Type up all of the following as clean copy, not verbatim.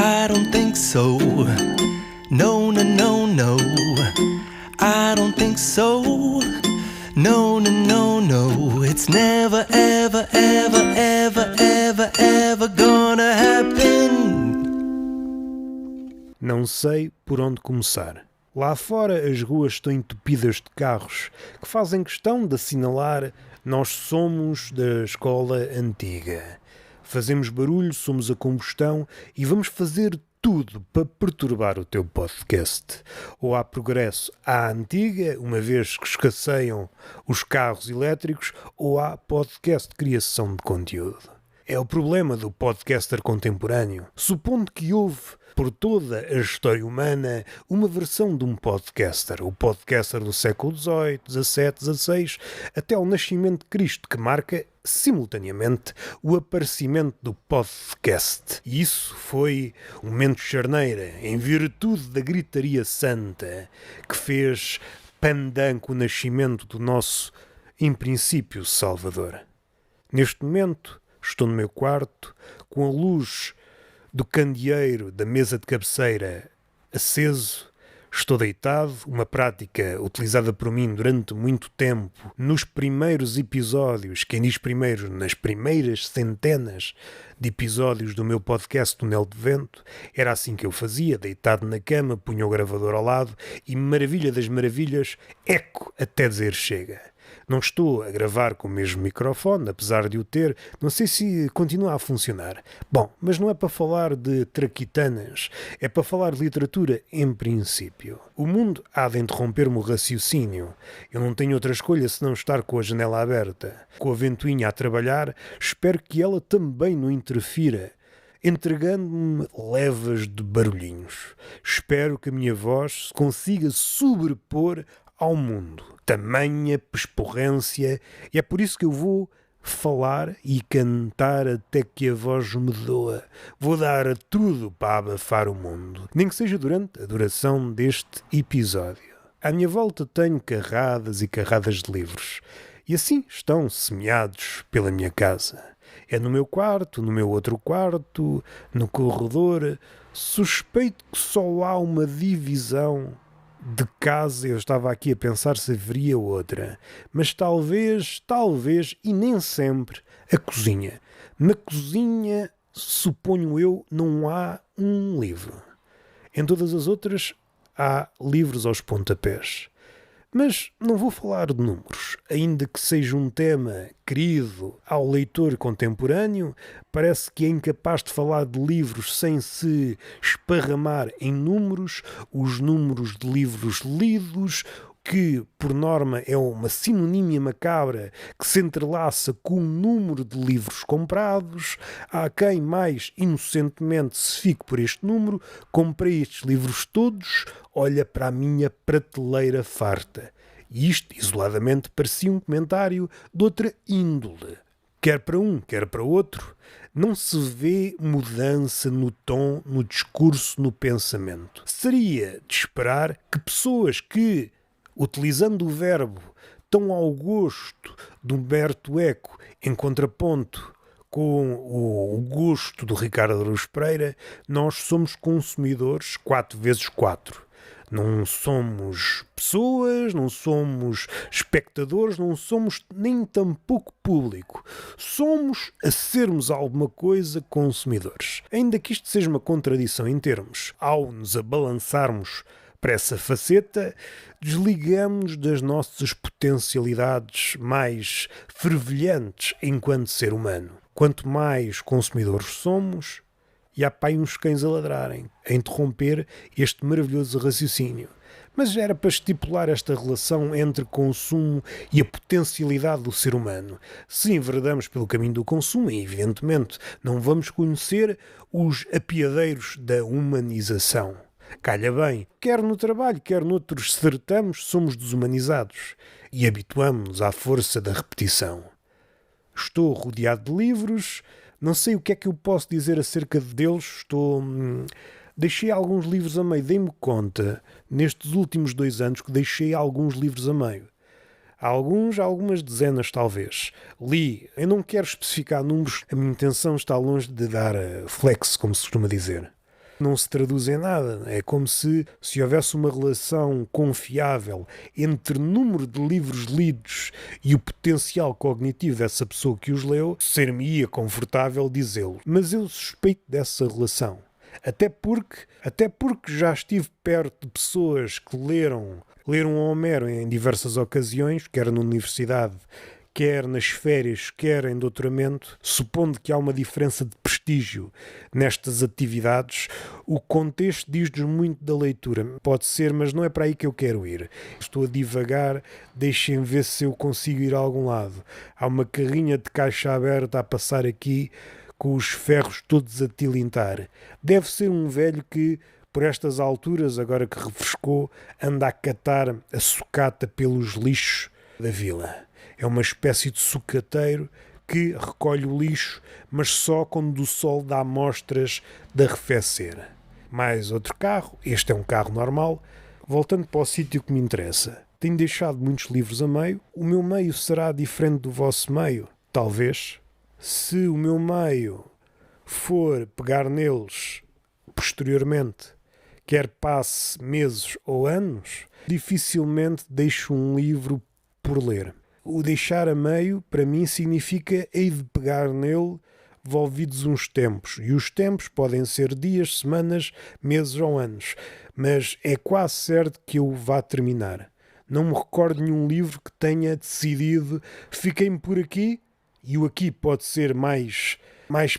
I don't think so. No, no, no, no. I don't think so. No, no, no, no. It's never, ever, ever, ever, ever, ever gonna happen. Não sei por onde começar. Lá fora as ruas estão entupidas de carros que fazem questão de assinalar: nós somos da escola antiga. Fazemos barulho, somos a combustão e vamos fazer tudo para perturbar o teu podcast. Ou há progresso à antiga, uma vez que escasseiam os carros elétricos, ou há podcast de criação de conteúdo. É o problema do podcaster contemporâneo. Supondo que houve, por toda a história humana, uma versão de um podcaster. O podcaster do século XVIII, XVII, XVI, até ao nascimento de Cristo, que marca, simultaneamente, o aparecimento do podcast. E isso foi um momento de charneira, em virtude da gritaria santa, que fez pandango o nascimento do nosso, em princípio, Salvador. Neste momento, estou no meu quarto, com a luz do candeeiro da mesa de cabeceira aceso. Estou deitado, uma prática utilizada por mim durante muito tempo. Nos primeiros episódios, quem diz primeiro, nas primeiras centenas de episódios do meu podcast Túnel de Vento, era assim que eu fazia, deitado na cama, punha o gravador ao lado e, maravilha das maravilhas, eco até dizer chega. Não estou a gravar com o mesmo microfone, apesar de o ter, não sei se continua a funcionar. Bom, mas não é para falar de traquitanas, é para falar de literatura em princípio. O mundo há de interromper-me o raciocínio. Eu não tenho outra escolha senão estar com a janela aberta. Com a ventoinha a trabalhar, espero que ela também não interfira, entregando-me levas de barulhinhos. Espero que a minha voz se consiga sobrepor ao mundo. Tamanha pesporrência, e é por isso que eu vou falar e cantar até que a voz me doa. Vou dar a tudo para abafar o mundo, nem que seja durante a duração deste episódio. À minha volta tenho carradas e carradas de livros, e assim estão semeados pela minha casa. É no meu quarto, no meu outro quarto, no corredor. Suspeito que só há uma divisão de casa. Eu estava aqui a pensar se haveria outra, mas talvez, e nem sempre, a cozinha. Na cozinha, suponho eu, não há um livro. Em todas as outras, há livros aos pontapés. Mas não vou falar de números, ainda que seja um tema querido ao leitor contemporâneo. Parece que é incapaz de falar de livros sem se esparramar em números, os números de livros lidos, que, por norma, é uma sinonímia macabra que se entrelaça com o número de livros comprados. Há quem mais inocentemente se fique por este número: comprei estes livros todos, olha para a minha prateleira farta. E isto, isoladamente, parecia um comentário de outra índole. Quer para um, quer para outro, não se vê mudança no tom, no discurso, no pensamento. Seria de esperar que pessoas que, utilizando o verbo tão ao gosto de Humberto Eco, em contraponto com o gosto do Ricardo Araújo Pereira, nós somos consumidores 4x4. Não somos pessoas, não somos espectadores, não somos nem tampouco público. Somos, a sermos alguma coisa, consumidores. Ainda que isto seja uma contradição em termos, ao nos abalançarmos para essa faceta, desligamos das nossas potencialidades mais fervilhantes enquanto ser humano. Quanto mais consumidores somos, e há pai uns cães a ladrarem, a interromper este maravilhoso raciocínio. Mas era para estipular esta relação entre consumo e a potencialidade do ser humano. Se enveredamos pelo caminho do consumo, evidentemente não vamos conhecer os apiadeiros da humanização. Calha bem, quer no trabalho, quer noutros certames, somos desumanizados e habituamos-nos à força da repetição. Estou rodeado de livros, não sei o que é que eu posso dizer acerca deles. Deixei alguns livros a meio. Dei-me conta, nestes últimos 2 anos, que deixei alguns livros a meio. Algumas dezenas talvez. Li, eu não quero especificar números, a minha intenção está longe de dar flex, como se costuma dizer. não se traduz em nada. É como se houvesse uma relação confiável entre o número de livros lidos e o potencial cognitivo dessa pessoa que os leu, ser-me-ia confortável dizê-lo. Mas eu suspeito dessa relação. Até porque já estive perto de pessoas que leram Homero em diversas ocasiões, quer na universidade, quer nas férias, quer em doutoramento, supondo que há uma diferença de prestígio nestas atividades, o contexto diz-nos muito da leitura. Pode ser, mas não é para aí que eu quero ir. Estou a divagar, deixem ver se eu consigo ir a algum lado. Há uma carrinha de caixa aberta a passar aqui, com os ferros todos a tilintar. Deve ser um velho que, por estas alturas, agora que refrescou, anda a catar a sucata pelos lixos da vila. É uma espécie de sucateiro que recolhe o lixo, mas só quando o sol dá mostras de arrefecer. Mais outro carro, este é um carro normal, voltando para o sítio que me interessa. Tenho deixado muitos livros a meio. O meu meio será diferente do vosso meio? Talvez. Se o meu meio for pegar neles posteriormente, quer passe meses ou anos, dificilmente deixo um livro por ler. O deixar a meio, para mim, significa hei de pegar nele envolvidos uns tempos. E os tempos podem ser dias, semanas, meses ou anos. Mas é quase certo que eu vá terminar. Não me recordo de nenhum livro que tenha decidido fiquei-me por aqui, e o aqui pode ser mais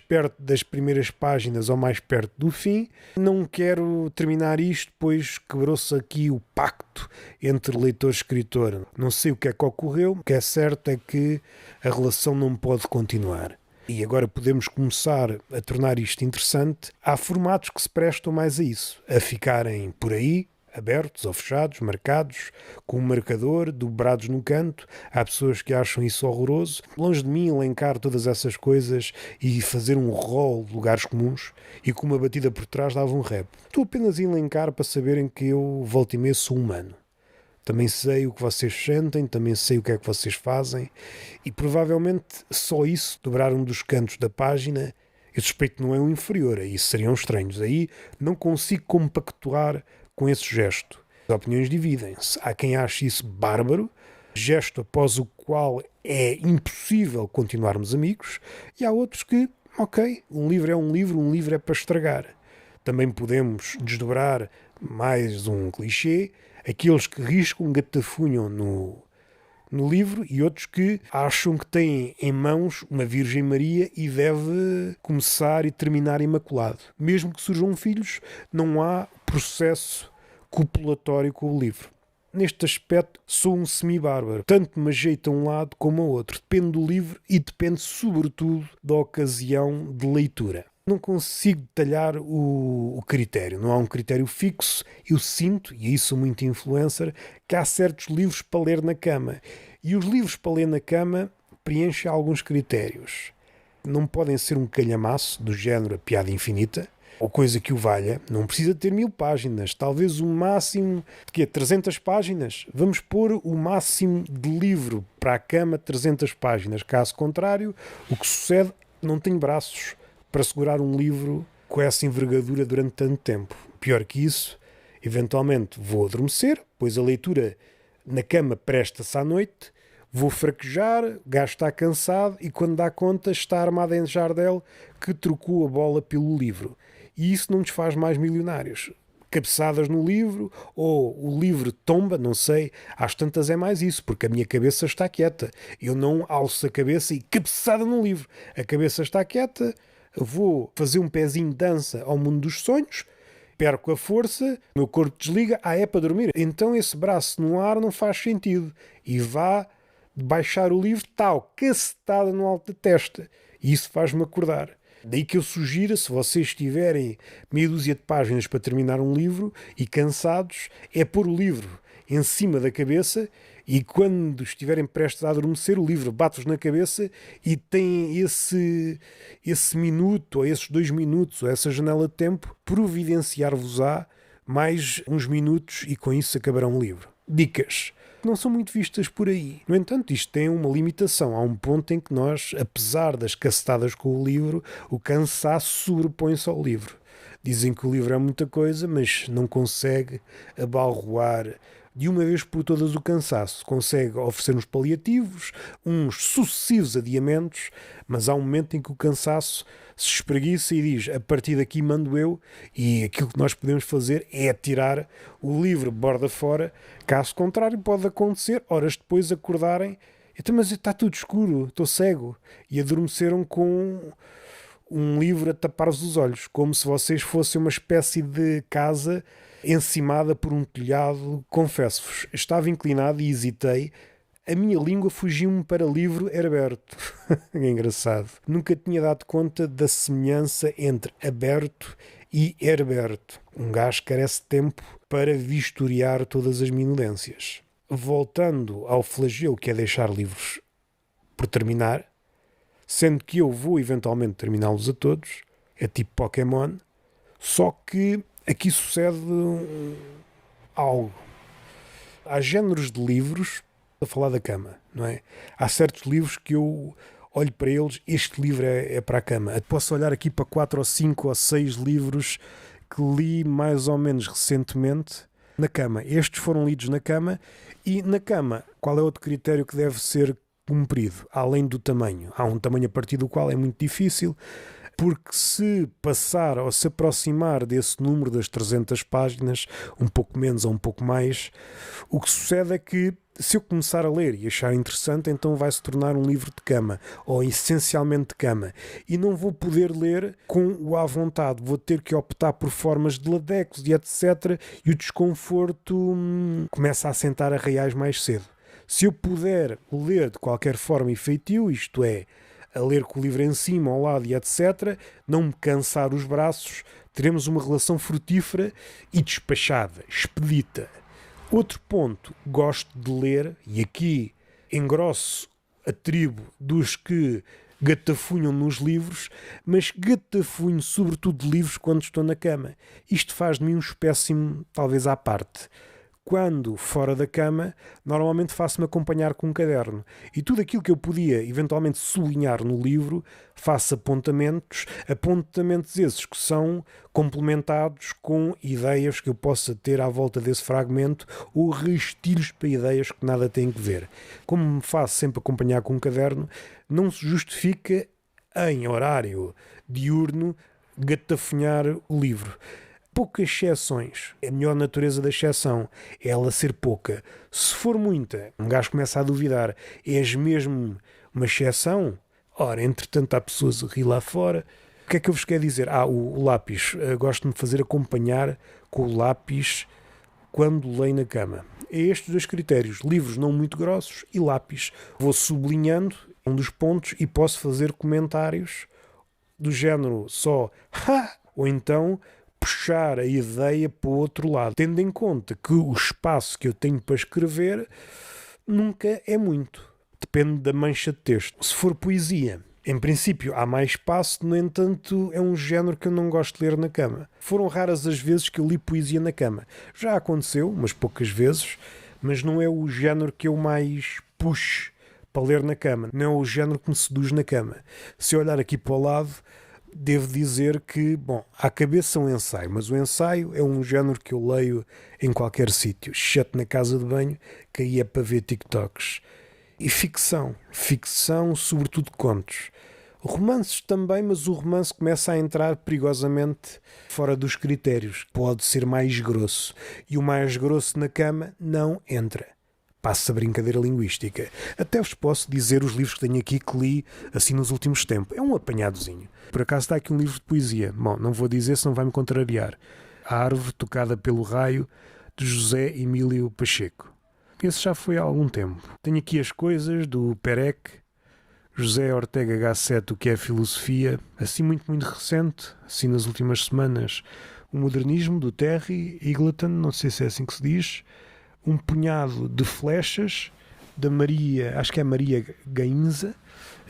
perto das primeiras páginas ou mais perto do fim. Não quero terminar isto, pois quebrou-se aqui o pacto entre leitor e escritor. Não sei o que é que ocorreu, o que é certo é que a relação não pode continuar. E agora podemos começar a tornar isto interessante. Há formatos que se prestam mais a isso, a ficarem por aí, abertos ou fechados, marcados, com um marcador, dobrados no canto. Há pessoas que acham isso horroroso. Longe de mim elencar todas essas coisas e fazer um rol de lugares comuns e com uma batida por trás dava um rap. Estou apenas a elencar para saberem que eu, volta e meia, sou humano. Também sei o que vocês sentem, também sei o que é que vocês fazem e provavelmente só isso, dobrar um dos cantos da página, eu suspeito que não é um inferior, aí seriam estranhos. Aí não consigo compactuar com esse gesto. As opiniões dividem-se. Há quem ache isso bárbaro, gesto após o qual é impossível continuarmos amigos, e há outros que, ok, um livro é para estragar. Também podemos desdobrar mais um clichê, aqueles que riscam, gatafunham no livro e outros que acham que têm em mãos uma Virgem Maria e deve começar e terminar imaculado. Mesmo que surjam filhos, não há processo copulatório com o livro. Neste aspecto, sou um semi-bárbaro. Tanto me ajeita a um lado como ao outro. Depende do livro e depende, sobretudo, da ocasião de leitura. Não consigo detalhar o critério. Não há um critério fixo. Eu sinto, e aí sou muito influencer, que há certos livros para ler na cama. E os livros para ler na cama preenchem alguns critérios. Não podem ser um calhamaço do género A Piada Infinita, ou coisa que o valha. Não precisa ter 1000 páginas. Talvez o máximo de 300 páginas. Vamos pôr o máximo de livro para a cama 300 páginas. Caso contrário, o que sucede, não tenho braços para segurar um livro com essa envergadura durante tanto tempo. Pior que isso, eventualmente vou adormecer, pois a leitura na cama presta-se à noite, vou fraquejar, o gajo está cansado e quando dá conta está armado em jardel que trocou a bola pelo livro. E isso não nos faz mais milionários. Cabeçadas no livro, ou o livro tomba, não sei, às tantas é mais isso, porque a minha cabeça está quieta. Eu não alço a cabeça e cabeçada no livro. A cabeça está quieta, vou fazer um pezinho de dança ao mundo dos sonhos, perco a força, o meu corpo desliga, é para dormir. Então esse braço no ar não faz sentido. E vá baixar o livro, tal, cacetada no alto da testa. E isso faz-me acordar. Daí que eu sugiro, se vocês tiverem meia dúzia de páginas para terminar um livro e cansados, é pôr o livro em cima da cabeça e quando estiverem prestes a adormecer, o livro bate-vos na cabeça e tem esse minuto, ou esses 2 minutos, ou essa janela de tempo, providenciar-vos-á mais uns minutos e com isso acabará um livro. Dicas. Não são muito vistas por aí. No entanto, isto tem uma limitação. Há um ponto em que nós, apesar das cacetadas com o livro, o cansaço sobrepõe-se ao livro. Dizem que o livro é muita coisa, mas não consegue abalroar de uma vez por todas o cansaço. Consegue oferecer uns paliativos, uns sucessivos adiamentos, mas há um momento em que o cansaço se espreguiça e diz: a partir daqui mando eu, e aquilo que nós podemos fazer é tirar o livro borda fora. Caso contrário, pode acontecer horas depois acordarem: então, mas está tudo escuro, estou cego, e adormeceram com um livro a tapar-vos os olhos, como se vocês fossem uma espécie de casa encimada por um telhado. Confesso-vos, estava inclinado e hesitei. A minha língua fugiu-me para livro aberto. É engraçado. Nunca tinha dado conta da semelhança entre aberto e herberto. Um gajo carece de tempo para vistoriar todas as minudências. Voltando ao flagelo que é deixar livros por terminar, sendo que eu vou eventualmente terminá-los a todos, é tipo Pokémon, só que aqui sucede algo. Há géneros de livros, a falar da cama, não é? Há certos livros que eu olho para eles, este livro é para a cama. Posso olhar aqui para 4 ou 5 ou 6 livros que li mais ou menos recentemente na cama. Estes foram lidos na cama, e na cama, qual é outro critério que deve ser cumprido, além do tamanho? Há um tamanho a partir do qual é muito difícil, porque se passar ou se aproximar desse número das 300 páginas, um pouco menos ou um pouco mais, o que sucede é que, se eu começar a ler e achar interessante, então vai se tornar um livro de cama, ou essencialmente de cama, e não vou poder ler com o à vontade, vou ter que optar por formas de ladecos e etc, e o desconforto começa a assentar a reais mais cedo. Se eu puder ler de qualquer forma e feitio, isto é, a ler com o livro em cima, ao lado e etc., não me cansar os braços, teremos uma relação frutífera e despachada, expedita. Outro ponto, gosto de ler, e aqui engrosso a tribo dos que gatafunham nos livros, mas gatafunho sobretudo de livros quando estou na cama. Isto faz de mim um espécime, talvez à parte. Quando fora da cama, normalmente faço-me acompanhar com um caderno, e tudo aquilo que eu podia eventualmente sublinhar no livro, faço apontamentos esses que são complementados com ideias que eu possa ter à volta desse fragmento, ou restilhos para ideias que nada têm que ver. Como me faço sempre acompanhar com um caderno, não se justifica em horário diurno gatafunhar o livro. Poucas exceções. A melhor natureza da exceção é ela ser pouca. Se for muita, um gajo começa a duvidar. És mesmo uma exceção? Ora, entretanto há pessoas a rir lá fora. O que é que eu vos quero dizer? O lápis. Gosto de me fazer acompanhar com o lápis quando leio na cama. É estes dois critérios. Livros não muito grossos e lápis. Vou sublinhando um dos pontos e posso fazer comentários do género só ha! Ou então puxar a ideia para o outro lado, tendo em conta que o espaço que eu tenho para escrever nunca é muito. Depende da mancha de texto. Se for poesia, em princípio há mais espaço, no entanto é um género que eu não gosto de ler na cama. Foram raras as vezes que eu li poesia na cama. Já aconteceu, umas poucas vezes, mas não é o género que eu mais puxo para ler na cama. Não é o género que me seduz na cama. Se eu olhar aqui para o lado, devo dizer que, bom, à cabeça um ensaio, mas o ensaio é um género que eu leio em qualquer sítio, exceto na casa de banho, que aí é para ver TikToks. E ficção, sobretudo contos. Romances também, mas o romance começa a entrar perigosamente fora dos critérios. Pode ser mais grosso. E o mais grosso na cama não entra. Passa a brincadeira linguística. Até vos posso dizer os livros que tenho aqui que li assim nos últimos tempos. É um apanhadozinho. Por acaso está aqui um livro de poesia. Bom, não vou dizer, senão vai-me contrariar. A Árvore Tocada pelo Raio, de José Emílio Pacheco. Esse já foi há algum tempo. Tenho aqui As Coisas, do Perec, José Ortega Gasset, o que é filosofia, assim muito recente, assim nas últimas semanas, O Modernismo, do Terry Eagleton, não sei se é assim que se diz, Um Punhado de Flechas, da Maria, acho que é Maria Gainza.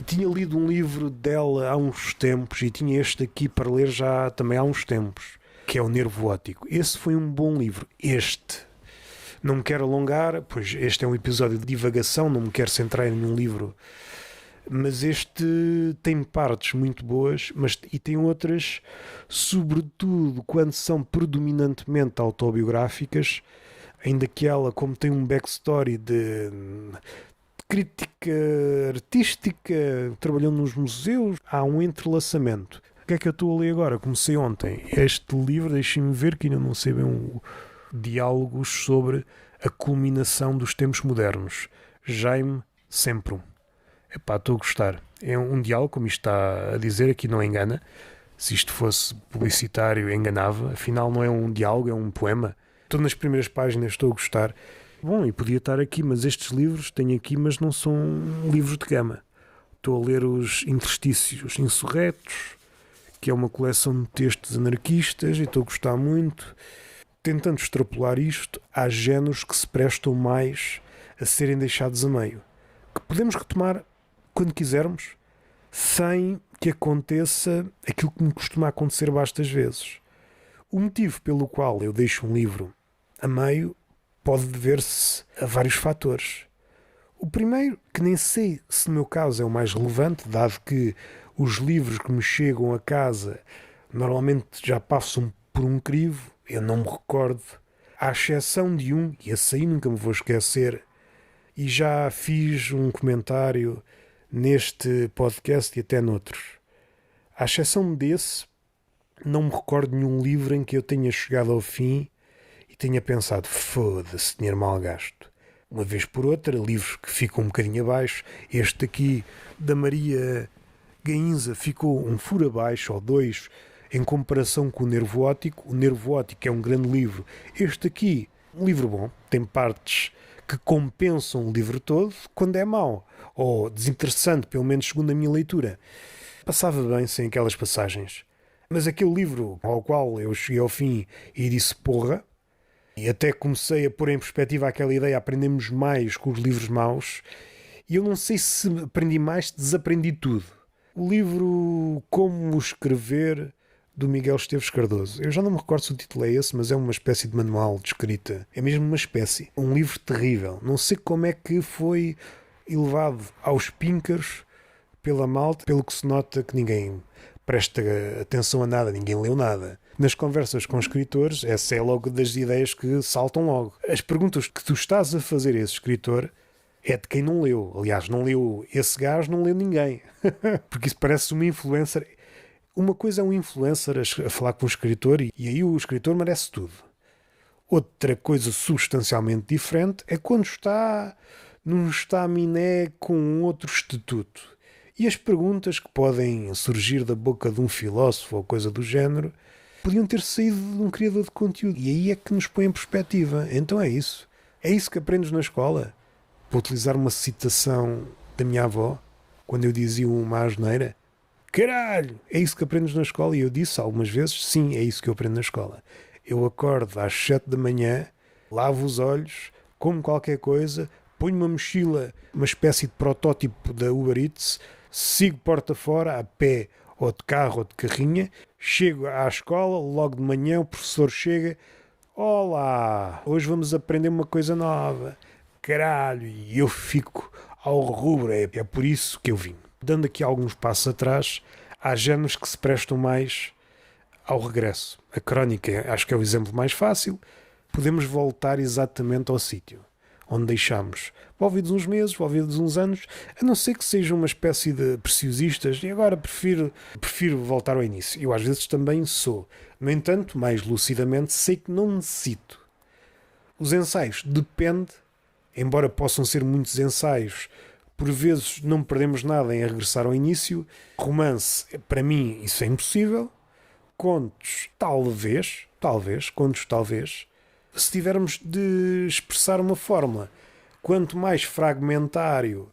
Tinha lido um livro dela há uns tempos e tinha este aqui para ler já também há uns tempos, que é O Nervo Óptico. Esse foi um bom livro. Não me quero alongar, pois este é um episódio de divagação, não me quero centrar em nenhum livro Mas este tem partes muito boas, e tem outras, sobretudo quando são predominantemente autobiográficas, ainda que ela, como tem um backstory de crítica artística, trabalhando nos museus, há um entrelaçamento. O que é que eu estou a ler agora? Comecei ontem este livro, deixem-me ver, que ainda não sei bem, diálogos sobre a culminação dos tempos modernos. Jaime Semprum. Epá, estou a gostar. É um diálogo, como isto está a dizer, aqui não engana. Se isto fosse publicitário, enganava. Afinal, não é um diálogo, é um poema. Estou nas primeiras páginas, estou a gostar. Bom, e podia estar aqui, mas estes livros tenho aqui, mas não são livros de gama. Estou a ler os Interstícios Insurretos, que é uma coleção de textos anarquistas, e estou a gostar muito. Tentando extrapolar isto, há géneros que se prestam mais a serem deixados a meio, que podemos retomar quando quisermos, sem que aconteça aquilo que me costuma acontecer bastas vezes. O motivo pelo qual eu deixo um livro a meio pode dever-se a vários fatores. O primeiro, que nem sei se no meu caso é o mais relevante, dado que os livros que me chegam a casa normalmente já passam por um crivo, eu não me recordo, à exceção de um, e esse aí nunca me vou esquecer, e já fiz um comentário neste podcast e até noutros. À exceção desse, não me recordo de nenhum livro em que eu tenha chegado ao fim e tenha pensado, foda-se, dinheiro mal gasto. Uma vez por outra, livros que ficam um bocadinho abaixo. Este aqui, da Maria Gainza, ficou um furo abaixo, ou dois, em comparação com o Nervo Óptico. O Nervo Óptico é um grande livro. Este aqui, um livro bom, tem partes que compensam o livro todo. Quando é mau, ou desinteressante, pelo menos segundo a minha leitura, passava bem sem aquelas passagens. Mas aquele livro ao qual eu cheguei ao fim e disse porra, e até comecei a pôr em perspectiva aquela ideia, aprendemos mais com os livros maus, e eu não sei se aprendi mais, se desaprendi tudo. O livro Como Escrever, do Miguel Esteves Cardoso. Eu já não me recordo se o título é esse, mas é uma espécie de manual de escrita. É mesmo uma espécie. Um livro terrível. Não sei como é que foi elevado aos píncaros pela malta, pelo que se nota que ninguém presta atenção a nada, ninguém leu nada. Nas conversas com escritores, essa é logo das ideias que saltam logo. As perguntas que tu estás a fazer a esse escritor é de quem não leu. Aliás, não leu esse gajo, não leu ninguém. Porque isso parece uma influencer. Uma coisa é um influencer a falar com o escritor e aí o escritor merece tudo. Outra coisa substancialmente diferente é quando está num estaminé com um outro estatuto. E as perguntas que podem surgir da boca de um filósofo ou coisa do género podiam ter saído de um criador de conteúdo. E aí é que nos põe em perspectiva. Então é isso. É isso que aprendes na escola. Para utilizar uma citação da minha avó, quando eu dizia uma asneira. Caralho! É isso que aprendes na escola? E eu disse algumas vezes, sim, é isso que eu aprendo na escola. Eu acordo às 7 da manhã, lavo os olhos, como qualquer coisa, ponho uma mochila, uma espécie de protótipo da Uber Eats, sigo porta fora, a pé ou de carro ou de carrinha, chego à escola, logo de manhã o professor chega, olá, hoje vamos aprender uma coisa nova, caralho, e eu fico ao rubro, é por isso que eu vim. Dando aqui alguns passos atrás, há géneros que se prestam mais ao regresso. A crónica acho que é o exemplo mais fácil, podemos voltar exatamente ao sítio onde deixámos, envolvidos uns meses, envolvidos uns anos, a não ser que seja uma espécie de preciosistas, e agora prefiro voltar ao início. Eu às vezes também sou. No entanto, mais lucidamente, sei que não necessito. Os ensaios depende, embora possam ser muitos ensaios, por vezes não perdemos nada em regressar ao início. Romance, para mim, isso é impossível. Contos, talvez. Contos, talvez. Se tivermos de expressar uma fórmula, quanto mais fragmentário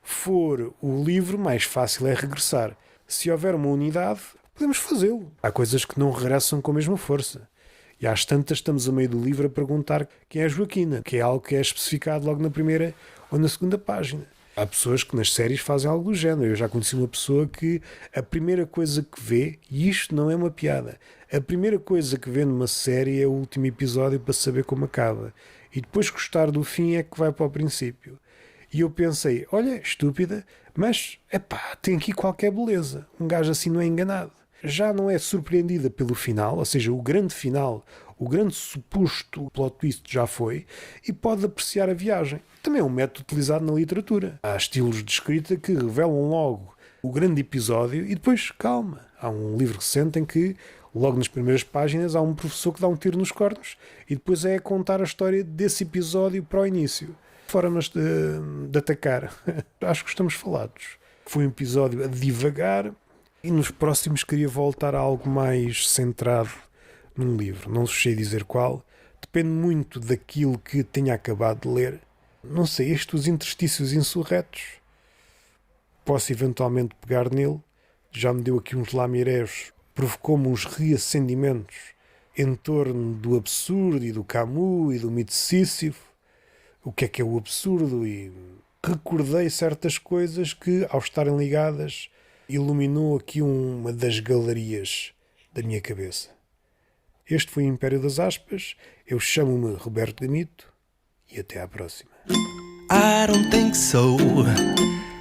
for o livro, mais fácil é regressar. Se houver uma unidade, podemos fazê-lo. Há coisas que não regressam com a mesma força. E às tantas estamos a meio do livro a perguntar quem é a Joaquina, que é algo que é especificado logo na primeira ou na segunda página. Há pessoas que nas séries fazem algo do género. Eu já conheci uma pessoa que a primeira coisa que vê, e isto não é uma piada, a primeira coisa que vê numa série é o último episódio para saber como acaba. E depois gostar do fim é que vai para o princípio. E eu pensei, olha, estúpida, mas, epá, tem aqui qualquer beleza. Um gajo assim não é enganado. Já não é surpreendida pelo final, ou seja, o grande final, o grande suposto plot twist já foi, e pode apreciar a viagem. Também é um método utilizado na literatura. Há estilos de escrita que revelam logo o grande episódio e depois, calma. Há um livro recente em que, logo nas primeiras páginas, há um professor que dá um tiro nos cornos e depois é contar a história desse episódio para o início. Formas de atacar. Acho que estamos falados. Foi um episódio a divagar e nos próximos queria voltar a algo mais centrado num livro. Não sei dizer qual. Depende muito daquilo que tenha acabado de ler. Não sei, estes interstícios insurretos. Posso eventualmente pegar nele. Já me deu aqui uns lamirés. Provocou-me uns reacendimentos em torno do absurdo e do Camus e do mito de Sísifo. O que é o absurdo? E recordei certas coisas que, ao estarem ligadas, iluminou aqui uma das galerias da minha cabeça. Este foi o Império das Aspas. Eu chamo-me Roberto Gamito e até à próxima. I don't think so.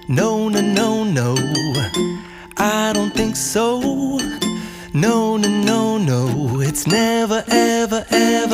No, no, no, no. I don't think so. No, no, no, no. It's never, ever, ever.